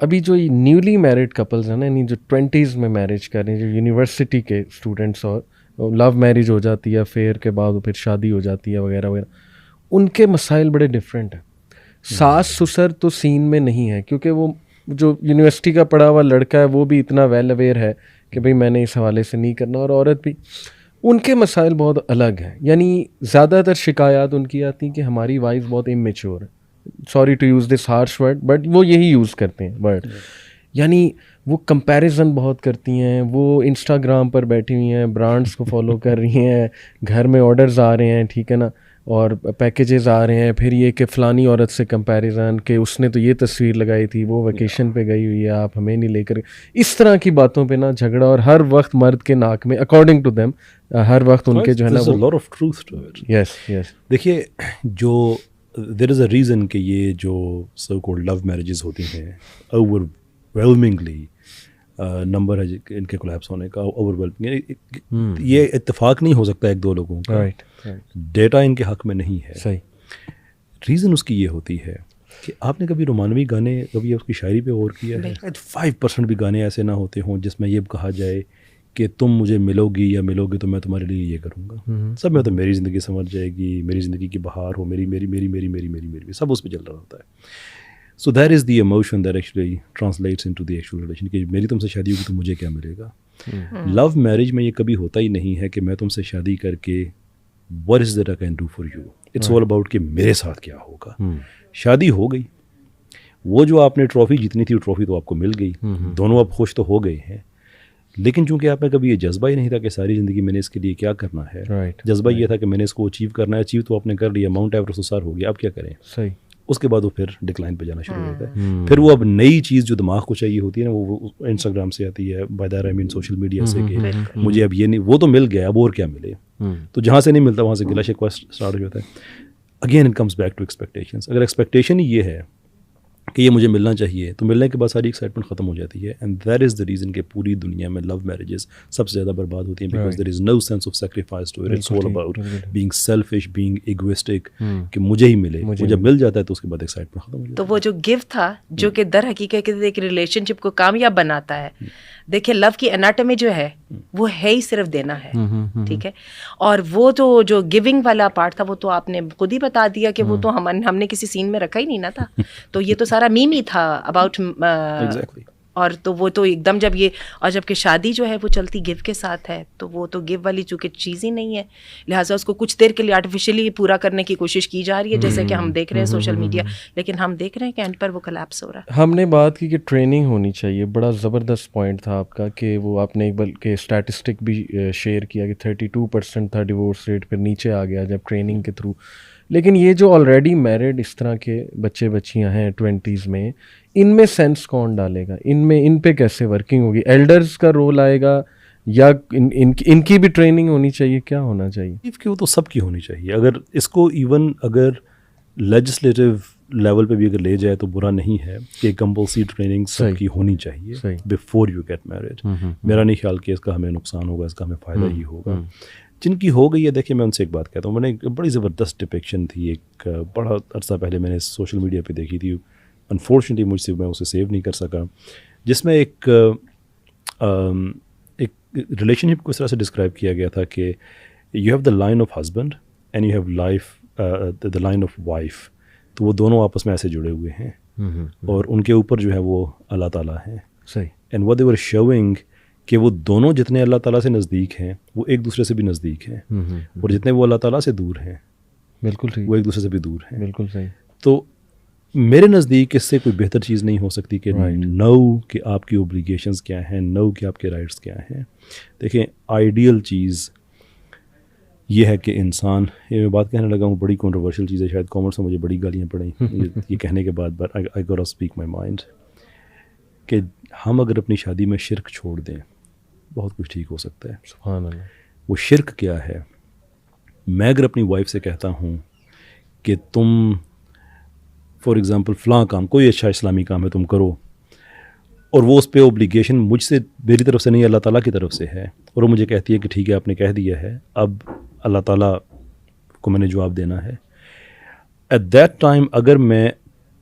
ابھی جو newly married couples ہیں نا، یعنی جو 20s میں میرج کر رہے ہیں، جو یونیورسٹی کے اسٹوڈنٹس، اور لو میرج ہو جاتی ہے افیئر کے بعد پھر شادی ہو جاتی ہے وغیرہ وغیرہ، ان کے مسائل بڑے ڈفرینٹ ہیں. ساس سسر تو سین میں نہیں ہے، کیونکہ وہ جو یونیورسٹی کا پڑھا ہوا لڑکا ہے وہ بھی اتنا ویل اویئر ہے کہ بھئی میں نے اس حوالے سے نہیں کرنا، اور عورت بھی. ان کے مسائل بہت الگ ہیں. یعنی زیادہ تر شکایات ان کی آتی ہیں کہ ہماری وائف بہت امیچور ہے. Sorry to use this harsh word, but وہ یہی یوز کرتے ہیں ورڈ. یعنی وہ کمپیریزن بہت کرتی ہیں، وہ انسٹاگرام پر بیٹھی ہوئی ہیں، برانڈس کو فالو کر رہی ہیں، گھر میں آرڈرز آ رہے ہیں، ٹھیک ہے نا، اور پیکیجز آ رہے ہیں، پھر یہ کہ فلانی عورت سے کمپیریزن کہ اس نے تو یہ تصویر لگائی تھی، وہ ویکیشن پہ گئی ہوئی ہے، آپ ہمیں نہیں لے کر. اس طرح کی باتوں پہ نا جھگڑا، اور ہر وقت مرد کے ناک میں اکارڈنگ ٹو دیم ہر وقت ان کے جو ہے نا وہ یس یس. دیکھیے جو دیر از اے ریزن کہ یہ جو سو کالڈ لو میرجز ہوتی ہیں اوور ویلمنگلی نمبر ہے ان کے کولیپس ہونے کا، اوور ویلمنگ. یہ اتفاق نہیں ہو سکتا ایک دو لوگوں کا، ڈیٹا ان کے حق میں نہیں ہے. صحیح. ریزن اس کی یہ ہوتی ہے کہ آپ نے کبھی رومانوی گانے، کبھی اس کی شاعری پہ غور کیا ہے؟ 5% بھی گانے ایسے نہ ہوتے ہوں جس میں یہ کہا جائے کہ تم مجھے ملو گی یا ملو گے تو میں تمہارے لیے یہ کروں گا. سب میں تو میری زندگی سمجھ جائے گی، میری زندگی کی بہار ہو، میری میری میری میری میری میری میری سب اس پہ چل رہا ہوتا ہے. So that is the emotion that actually translates into the actual relation کہ میری تم سے شادی ہوگی تو مجھے کیا ملے گا. لو میرج میں یہ کبھی ہوتا ہی نہیں ہے کہ میں تم سے شادی کر کے what is that I can do for you. It's all about کہ میرے ساتھ کیا ہوگا. شادی ہو گئی، وہ جو آپ نے ٹرافی جیتنی تھی وہ ٹرافی تو آپ کو مل گئی، دونوں آپ خوش تو ہو گئے ہیں. لیکن چونکہ آپ میں کبھی یہ جذبہ ہی نہیں تھا کہ ساری زندگی میں نے اس کے لیے کیا کرنا ہے، جذبہ یہ تھا کہ میں نے اس کو اچیو کرنا ہے. اچیو تو آپ نے کر لیا، ماؤنٹ ایوریسٹ تو سر ہو گیا، اب کیا کریں. صحیح. اس کے بعد وہ پھر ڈکلائن پہ جانا شروع ہوتا ہے. پھر وہ اب نئی چیز جو دماغ کو چاہیے ہوتی ہے نا، وہ انسٹاگرام سے آتی ہے، by that I mean social media سے، کہ مجھے اب یہ نہیں، وہ تو مل گیا، اب اور کیا ملے. تو جہاں سے نہیں ملتا وہاں سے گلا شکوہ اسٹارٹ ہو جاتا ہے. Again it comes back to expectations. اگر ایکسپیکٹیشن ہی یہ ہے کہ یہ مجھے ملنا چاہیے تو ملنے کے بعد ساری ایکسائٹمنٹ ختم ہو جاتی ہے. And that is the reason کہ پوری دنیا میں لو میرجز سب سے زیادہ برباد ہوتی ہیں، because there is no sense of sacrifice to it. It's all about being selfish, being egoistic, کہ مجھے ہی ملے. وہ جب مل جاتا ہے تو اس کے بعد ایکسائٹمنٹ ختم ہو جاتی ہے. تو وہ جو گیو تھا جو کہ در حقیقت ایک ریلیشن شپ کو کامیاب بناتا ہے. دیکھیں لو کی اناٹمی جو ہے وہ ہے ہی صرف دینا ہے، ٹھیک ہے. اور وہ تو جو گیونگ والا پارٹ تھا وہ تو آپ نے خود ہی بتا دیا کہ وہ تو ہم نے کسی سین میں رکھا ہی نہیں نا تھا. تو یہ تو سارا میم ہی تھا اباؤٹ. اور تو وہ تو ایک دم جب یہ، اور جب کہ شادی جو ہے وہ چلتی گیو کے ساتھ ہے، تو وہ تو گیو والی چونکہ چیز ہی نہیں ہے، لہٰذا اس کو کچھ دیر کے لیے آرٹیفیشلی پورا کرنے کی کوشش کی جا رہی ہے، جیسے کہ ہم دیکھ رہے ہیں سوشل میڈیا. لیکن ہم دیکھ رہے ہیں کہ اینڈ پر وہ کلیپس ہو رہا ہے. ہم نے بات کی کہ ٹریننگ ہونی چاہیے. بڑا زبردست پوائنٹ تھا آپ کا کہ وہ آپ نے ایک بلکہ اسٹیٹسٹک بھی شیئر کیا کہ 32% تھا ڈیورس ریٹ، پھر نیچے آ گیا جب ٹریننگ کے تھرو. لیکن یہ جو آلریڈی میرڈ اس طرح کے بچے بچیاں ہیں 20s میں، ان میں سینس کون ڈالے گا؟ ان پہ کیسے ورکنگ ہوگی؟ ایلڈرز کا رول آئے گا یا ان کی بھی ٹریننگ ہونی چاہیے؟ کیا ہونا چاہیے؟ کہ وہ تو سب کی ہونی چاہیے. اگر اس کو ایون اگر لیجسلیٹو لیول پہ بھی اگر لے جائے تو برا نہیں ہے کہ کمپلسری ٹریننگ سب کی ہونی چاہیے بیفور یو گیٹ میرڈ. میرا نہیں خیال کہ اس کا ہمیں نقصان ہوگا، اس کا ہمیں فائدہ ہی ہوگا. جن کی ہو گئی ہے، دیکھیں میں ان سے ایک بات کہتا ہوں. میں نے ایک بڑی زبردست ڈپکشن تھی، ایک بڑا عرصہ پہلے میں نے سوشل میڈیا پہ دیکھی تھی، انفارچونیٹلی مجھ سے میں اسے سیو نہیں کر سکا، جس میں ایک ریلیشن شپ کو اس طرح سے ڈسکرائب کیا گیا تھا کہ you have the line of husband and you have the line of wife. تو وہ دونوں آپس میں ایسے جڑے ہوئے ہیں اور ان کے اوپر جو ہے وہ اللہ تعالیٰ ہیں. صحیح. اینڈ واٹ دے ور شوئنگ کہ وہ دونوں جتنے اللہ تعالیٰ سے نزدیک ہیں وہ ایک دوسرے سے بھی نزدیک ہیں، اور جتنے وہ اللہ تعالیٰ سے دور ہیں بالکل ٹھیک، وہ ایک دوسرے سے بھی دور ہیں. بالکل صحیح. تو میرے نزدیک اس سے کوئی بہتر چیز نہیں ہو سکتی کہ نو کہ آپ کی اوبلیگیشنز کیا ہیں، نو کہ آپ کے رائٹس کیا ہیں. دیکھیں آئیڈیل چیز یہ ہے کہ انسان، یہ میں بات کہنے لگا ہوں بڑی کنٹروورشل چیز ہے، شاید کامرس میں مجھے بڑی گالیاں پڑیں یہ کہنے کے بعد، but I got to speak my mind, کہ ہم اگر اپنی شادی میں شرک چھوڑ دیں بہت کچھ ٹھیک ہو سکتا ہے. سبحان اللہ. وہ شرک کیا ہے؟ میں اگر اپنی وائف سے کہتا ہوں کہ تم فار ایگزامپل فلاں کام، کوئی اچھا اسلامی کام ہے تم کرو، اور وہ اس پہ اوبلیگیشن مجھ سے، میری طرف سے نہیں، اللہ تعالیٰ کی طرف سے ہے، اور وہ مجھے کہتی ہے کہ ٹھیک ہے آپ نے کہہ دیا ہے، اب اللہ تعالیٰ کو میں نے جواب دینا ہے. ایٹ دیٹ ٹائم اگر میں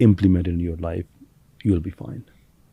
implement in your life, you will be fine.